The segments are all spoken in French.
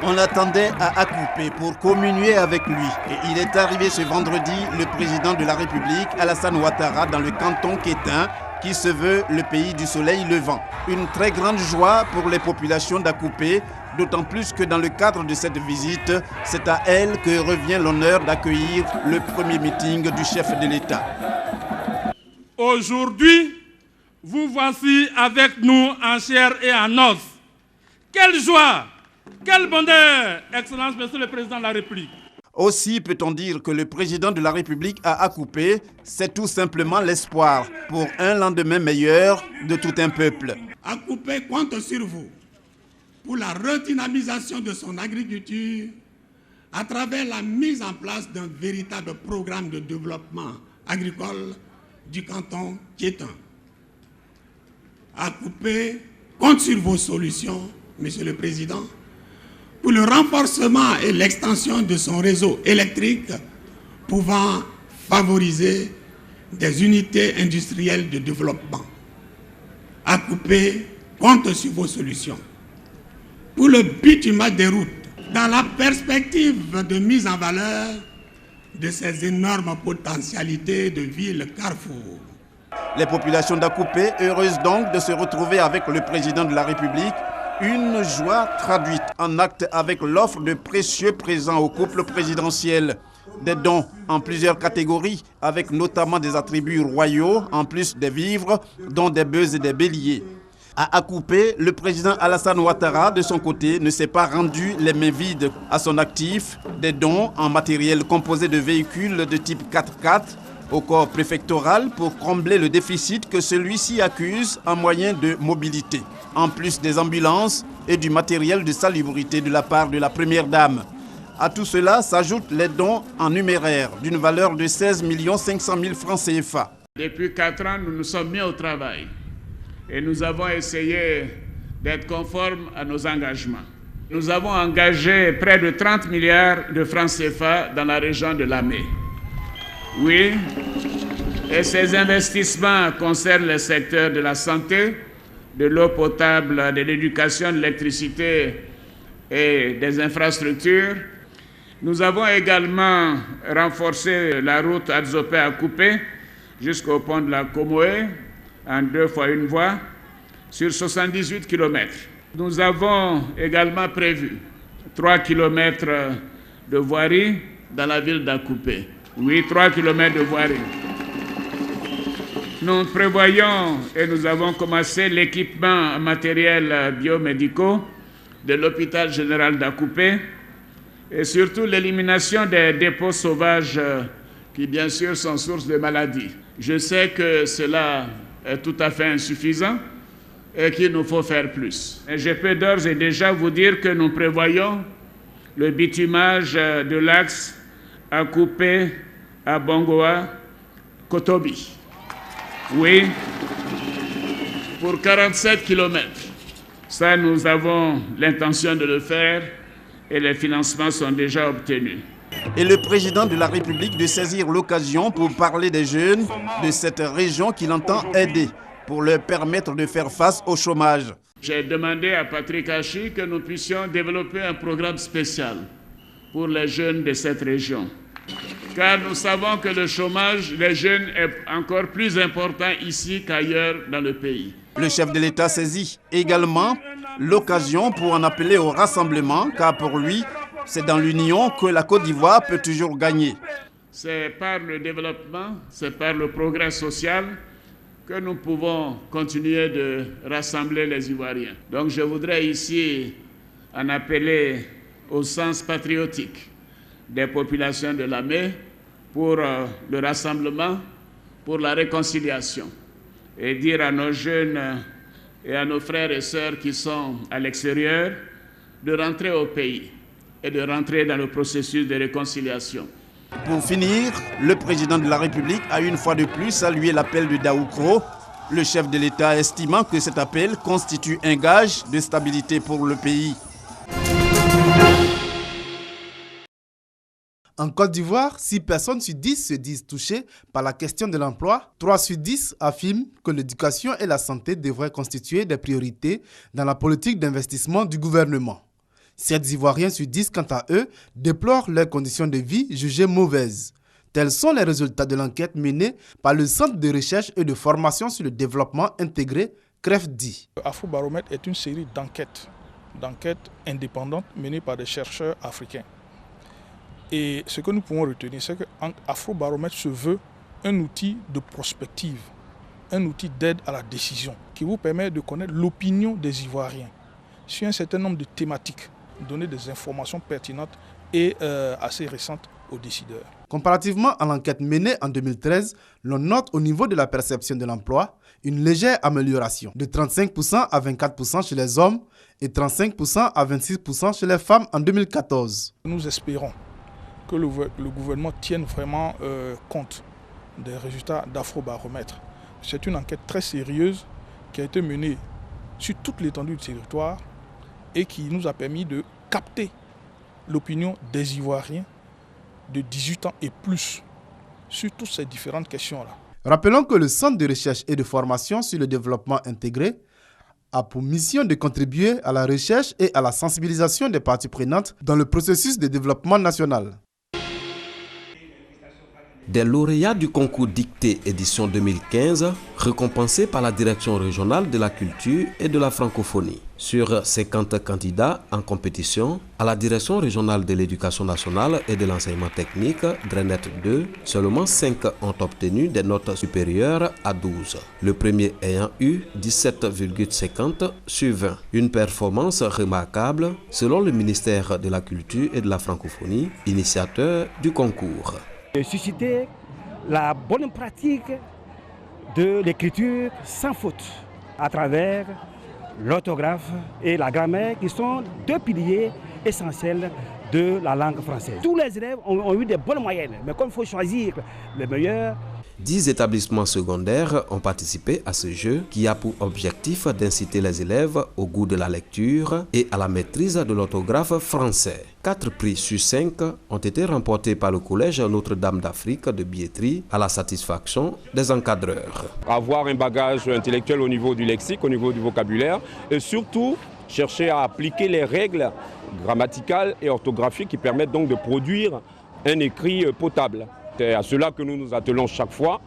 On l'attendait à Akupé pour communier avec lui. Et il est arrivé ce vendredi, le président de la République, Alassane Ouattara, dans le canton Kétin, qui se veut le pays du soleil levant. Une très grande joie pour les populations d'Akupé, d'autant plus que dans le cadre de cette visite, c'est à elle que revient l'honneur d'accueillir le premier meeting du chef de l'État. Aujourd'hui, vous voici avec nous en chair et en os. Quelle joie! Quel bonheur, Excellence, Monsieur le Président de la République. Aussi peut-on dire que le président de la République à Akupé, c'est tout simplement l'espoir pour un lendemain meilleur de tout un peuple. Akupé compte sur vous pour la redynamisation de son agriculture à travers la mise en place d'un véritable programme de développement agricole du canton Kétin. Akupé compte sur vos solutions, Monsieur le Président, pour le renforcement et l'extension de son réseau électrique pouvant favoriser des unités industrielles de développement. Akupé compte sur vos solutions pour le bitumage des routes dans la perspective de mise en valeur de ces énormes potentialités de ville Carrefour. Les populations d'Akupé, heureuses donc de se retrouver avec le président de la République, une joie traduite en actes avec l'offre de précieux présents au couple présidentiel. Des dons en plusieurs catégories, avec notamment des attributs royaux, en plus des vivres, dont des bœufs et des béliers. À Akupé, le président Alassane Ouattara, de son côté, ne s'est pas rendu les mains vides. À son actif, des dons en matériel composé de véhicules de type 4x4 au corps préfectoral pour combler le déficit que celui-ci accuse en moyens de mobilité, en plus des ambulances et du matériel de salubrité de la part de la première dame. À tout cela s'ajoutent les dons en numéraire d'une valeur de 16 500 000 francs CFA. Depuis 4 ans, nous nous sommes mis au travail et nous avons essayé d'être conformes à nos engagements. Nous avons engagé près de 30 milliards de francs CFA dans la région de Lamé. Oui, et ces investissements concernent les secteurs de la santé, de l'eau potable, de l'éducation, de l'électricité et des infrastructures. Nous avons également renforcé la route Adzopé-Akupé jusqu'au pont de la Comoé en 2 fois 1 voie sur 78 km. Nous avons également prévu 3 km de voirie dans la ville d'Akupé. Oui, 3 km de voirie. Nous prévoyons et nous avons commencé l'équipement matériel biomédicaux de l'hôpital général d'Akupé et surtout l'élimination des dépôts sauvages qui bien sûr sont source de maladies. Je sais que cela est tout à fait insuffisant et qu'il nous faut faire plus. Et je peux d'ores et déjà vous dire que nous prévoyons le bitumage de l'axe Akupé à Bongoa, Kotobi. Oui, pour 47 km. Ça, nous avons l'intention de le faire et les financements sont déjà obtenus. Et le président de la République de saisir l'occasion pour parler des jeunes de cette région qu'il entend aider pour leur permettre de faire face au chômage. J'ai demandé à Patrick Hachi que nous puissions développer un programme spécial pour les jeunes de cette région. Car nous savons que le chômage des jeunes est encore plus important ici qu'ailleurs dans le pays. Le chef de l'État saisit également l'occasion pour en appeler au rassemblement, car pour lui, c'est dans l'union que la Côte d'Ivoire peut toujours gagner. C'est par le développement, c'est par le progrès social que nous pouvons continuer de rassembler les Ivoiriens. Donc je voudrais ici en appeler au sens patriotique des populations de Lamé pour le rassemblement, pour la réconciliation et dire à nos jeunes et à nos frères et sœurs qui sont à l'extérieur de rentrer au pays et de rentrer dans le processus de réconciliation. Pour finir, le président de la République a une fois de plus salué l'appel de Daoukro, le chef de l'État estimant que cet appel constitue un gage de stabilité pour le pays. En Côte d'Ivoire, 6 personnes sur 10 se disent touchées par la question de l'emploi. 3 sur 10 affirment que l'éducation et la santé devraient constituer des priorités dans la politique d'investissement du gouvernement. 7 Ivoiriens sur 10, quant à eux, déplorent leurs conditions de vie jugées mauvaises. Tels sont les résultats de l'enquête menée par le Centre de recherche et de formation sur le développement intégré, CREFDI. Afrobaromètre est une série d'enquêtes indépendantes menées par des chercheurs africains. Et ce que nous pouvons retenir, c'est que Afrobaromètre se veut un outil de prospective, un outil d'aide à la décision qui vous permet de connaître l'opinion des Ivoiriens sur un certain nombre de thématiques, donner des informations pertinentes et assez récentes aux décideurs. Comparativement à l'enquête menée en 2013, l'on note au niveau de la perception de l'emploi une légère amélioration de 35% à 24% chez les hommes et 35% à 26% chez les femmes en 2014. Nous espérons que le gouvernement tienne vraiment compte des résultats d'Afrobaromètre. C'est une enquête très sérieuse qui a été menée sur toute l'étendue du territoire et qui nous a permis de capter l'opinion des Ivoiriens de 18 ans et plus sur toutes ces différentes questions-là. Rappelons que le Centre de recherche et de formation sur le développement intégré a pour mission de contribuer à la recherche et à la sensibilisation des parties prenantes dans le processus de développement national. Des lauréats du concours dictée édition 2015, récompensés par la Direction régionale de la culture et de la francophonie. Sur 50 candidats en compétition, à la Direction régionale de l'éducation nationale et de l'enseignement technique, DRENET 2, seulement 5 ont obtenu des notes supérieures à 12. Le premier ayant eu 17,50 sur 20. Une performance remarquable selon le ministère de la Culture et de la francophonie, initiateur du concours. Susciter la bonne pratique de l'écriture sans faute à travers l'orthographe et la grammaire qui sont deux piliers essentiels de la langue française. Tous les élèves ont eu des bonnes moyennes, mais comme il faut choisir les meilleurs, 10 établissements secondaires ont participé à ce jeu qui a pour objectif d'inciter les élèves au goût de la lecture et à la maîtrise de l'orthographe français. 4 prix sur 5 ont été remportés par le collège Notre-Dame d'Afrique de Biétry à la satisfaction des encadreurs. Avoir un bagage intellectuel au niveau du lexique, au niveau du vocabulaire et surtout chercher à appliquer les règles grammaticales et orthographiques qui permettent donc de produire un écrit potable. C'est à cela que nous nous attelons chaque fois,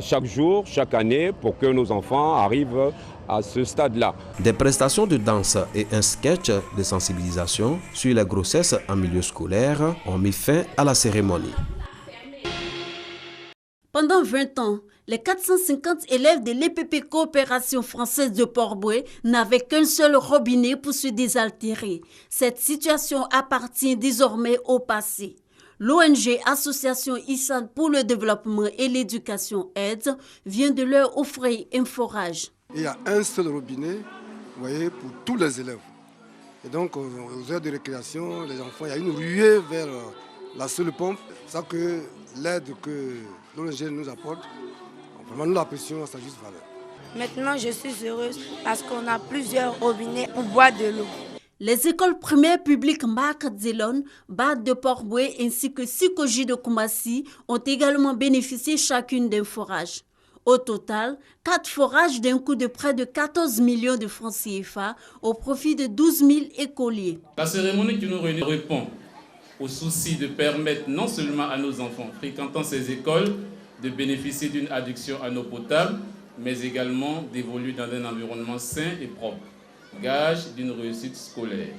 chaque jour, chaque année, pour que nos enfants arrivent à ce stade-là. Des prestations de danse et un sketch de sensibilisation sur les grossesses en milieu scolaire ont mis fin à la cérémonie. Pendant 20 ans, les 450 élèves de l'EPP Coopération française de Port-Bouët n'avaient qu'un seul robinet pour se désaltérer. Cette situation appartient désormais au passé. L'ONG Association ISAN pour le développement et l'éducation aide vient de leur offrir un forage. Il y a un seul robinet, vous voyez, pour tous les élèves. Et donc, aux heures de récréation, les enfants, il y a une ruée vers la seule pompe. C'est ça que l'aide que l'ONG nous apporte, vraiment nous l'apprécions à sa juste valeur. Maintenant, je suis heureuse parce qu'on a plusieurs robinets pour boire de l'eau. Les écoles primaires publiques Marc Dzelon, Bade de Port-Bouët ainsi que Sikoji de Koumassi ont également bénéficié chacune d'un forage. Au total, 4 forages d'un coût de près de 14 millions de francs CFA au profit de 12 000 écoliers. La cérémonie qui nous réunit répond au souci de permettre non seulement à nos enfants fréquentant ces écoles de bénéficier d'une adduction en eau potable, mais également d'évoluer dans un environnement sain et propre. Gage d'une réussite scolaire.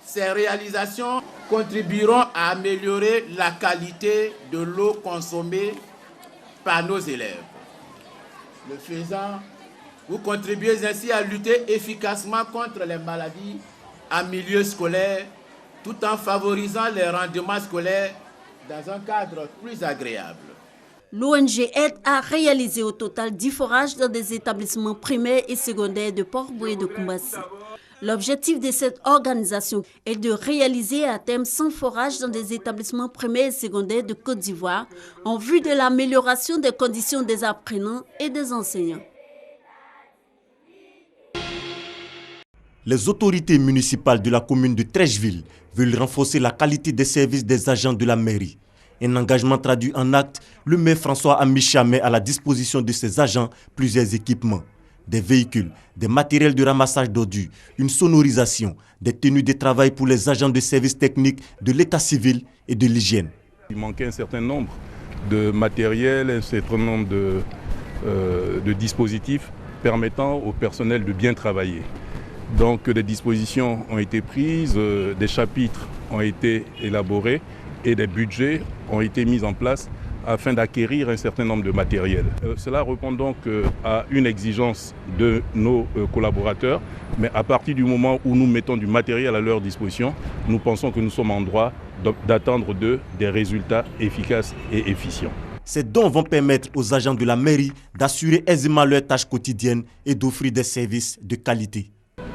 Ces réalisations contribueront à améliorer la qualité de l'eau consommée par nos élèves. Le faisant, vous contribuez ainsi à lutter efficacement contre les maladies en milieu scolaire, tout en favorisant les rendements scolaires dans un cadre plus agréable. L'ONG aide à réaliser au total 10 forages dans des établissements primaires et secondaires de Port-Bouët et de Koumassi. L'objectif de cette organisation est de réaliser à terme 100 forages dans des établissements primaires et secondaires de Côte d'Ivoire en vue de l'amélioration des conditions des apprenants et des enseignants. Les autorités municipales de la commune de Treichville veulent renforcer la qualité des services des agents de la mairie. Un engagement traduit en actes, le maire François Amicha met à la disposition de ses agents plusieurs équipements. des véhicules, des matériels de ramassage d'ordures, une sonorisation, des tenues de travail pour les agents de services techniques de l'état civil et de l'hygiène. Il manquait un certain nombre de matériel, un certain nombre de dispositifs permettant au personnel de bien travailler. Donc des dispositions ont été prises, des chapitres ont été élaborés et des budgets ont été mis en place afin d'acquérir un certain nombre de matériels. Cela répond donc à une exigence de nos collaborateurs, mais à partir du moment où nous mettons du matériel à leur disposition, nous pensons que nous sommes en droit d'attendre d'eux des résultats efficaces et efficients. Ces dons vont permettre aux agents de la mairie d'assurer aisément leurs tâches quotidiennes et d'offrir des services de qualité.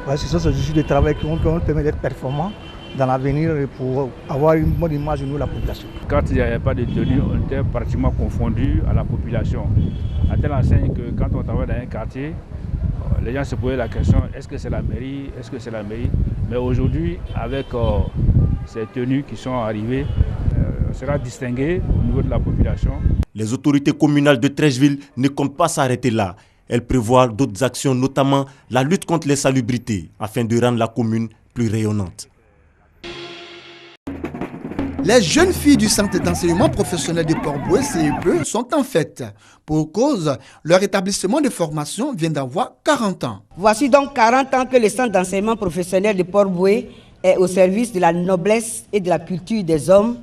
Ouais, ce sont ces outils de travail qui vont permettre d'être performants dans l'avenir pour avoir une bonne image de nous, la population. Quand il n'y avait pas de tenue, on était pratiquement confondu à la population. À telle enseigne que quand on travaille dans un quartier, les gens se posaient la question, est-ce que c'est la mairie, est-ce que c'est la mairie? Mais aujourd'hui, avec ces tenues qui sont arrivées, on sera distingué au niveau de la population. Les autorités communales de Treichville ne comptent pas s'arrêter là. Elles prévoient d'autres actions, notamment la lutte contre les salubrités, afin de rendre la commune plus rayonnante. Les jeunes filles du centre d'enseignement professionnel de Port-Bouët, CEP, sont en fête. Pour cause, leur établissement de formation vient d'avoir 40 ans. Voici donc 40 ans que le centre d'enseignement professionnel de Port-Bouët est au service de la noblesse et de la culture des hommes,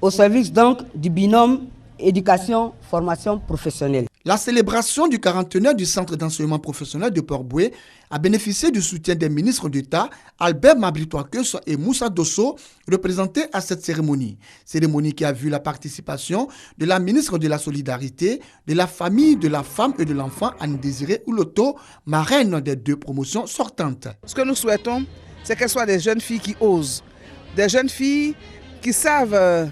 au service donc du binôme éducation-formation professionnelle. La célébration du 40e du centre d'enseignement professionnel de Port-Bouët a bénéficié du soutien des ministres d'État Albert Mabritois-Keus et Moussa Dosso, représentés à cette cérémonie. Cérémonie qui a vu la participation de la ministre de la Solidarité, de la Famille, de la Femme et de l'Enfant, Anne Désirée Ouloto, marraine des 2 promotions sortantes. Ce que nous souhaitons, c'est qu'elles soient des jeunes filles qui osent, des jeunes filles qui savent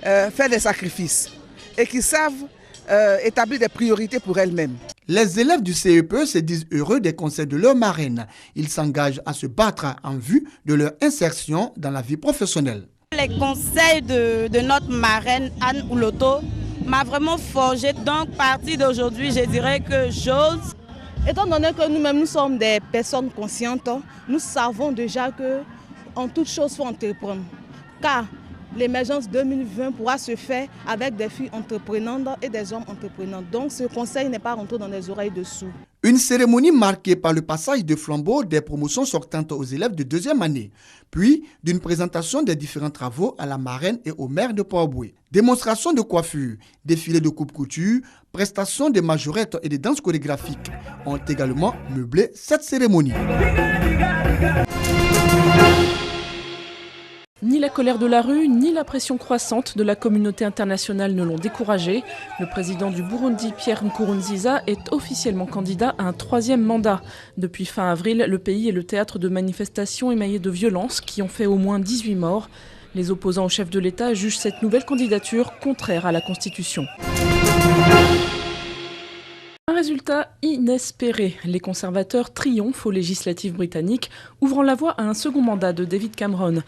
faire des sacrifices et qui savent établir des priorités pour elles-mêmes. Les élèves du CEP se disent heureux des conseils de leur marraine. Ils s'engagent à se battre en vue de leur insertion dans la vie professionnelle. Les conseils de notre marraine Anne Ouloto m'a vraiment forgé. Donc, à partir d'aujourd'hui, je dirais que j'ose. Étant donné que nous-mêmes, nous sommes des personnes conscientes, nous savons déjà qu'en toute chose, il faut entreprendre. Car l'émergence 2020 pourra se faire avec des filles entreprenantes et des hommes entreprenants. Donc ce conseil n'est pas rentré dans les oreilles de sourds. Une cérémonie marquée par le passage de flambeau des promotions sortantes aux élèves de 2e année, puis d'une présentation des différents travaux à la marraine et au maire de Port-Bouët. Démonstration de coiffure, défilé de coupe-couture, prestations de majorettes et de danses chorégraphiques ont également meublé cette cérémonie. Ni la colère de la rue, ni la pression croissante de la communauté internationale ne l'ont découragé. Le président du Burundi, Pierre Nkurunziza, est officiellement candidat à un 3e mandat. Depuis fin avril, le pays est le théâtre de manifestations émaillées de violences qui ont fait au moins 18 morts. Les opposants au chef de l'État jugent cette nouvelle candidature contraire à la Constitution. Un résultat inespéré. Les conservateurs triomphent aux législatives britanniques, ouvrant la voie à un second mandat de David Cameron.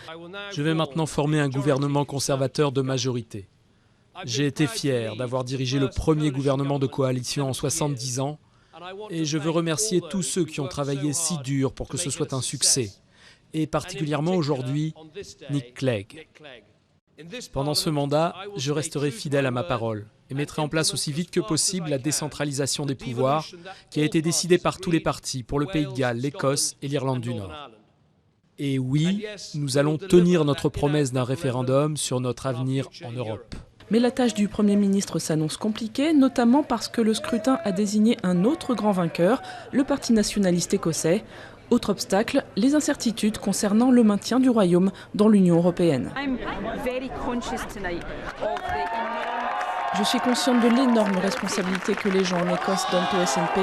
Je vais maintenant former un gouvernement conservateur de majorité. J'ai été fier d'avoir dirigé le premier gouvernement de coalition en 70 ans et je veux remercier tous ceux qui ont travaillé si dur pour que ce soit un succès, et particulièrement aujourd'hui, Nick Clegg. Pendant ce mandat, je resterai fidèle à ma parole et mettrai en place aussi vite que possible la décentralisation des pouvoirs qui a été décidée par tous les partis pour le Pays de Galles, l'Écosse et l'Irlande du Nord. Et oui, nous allons tenir notre promesse d'un référendum sur notre avenir en Europe. Mais la tâche du Premier ministre s'annonce compliquée, notamment parce que le scrutin a désigné un autre grand vainqueur, le Parti nationaliste écossais. Autre obstacle, les incertitudes concernant le maintien du Royaume dans l'Union européenne. Je suis consciente de l'énorme responsabilité que les gens en Écosse donnent au SNP.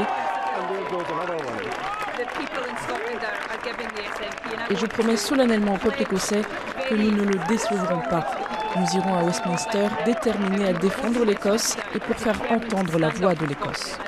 Et je promets solennellement au peuple écossais que nous ne le décevrons pas. Nous irons à Westminster déterminés à défendre l'Écosse et pour faire entendre la voix de l'Écosse.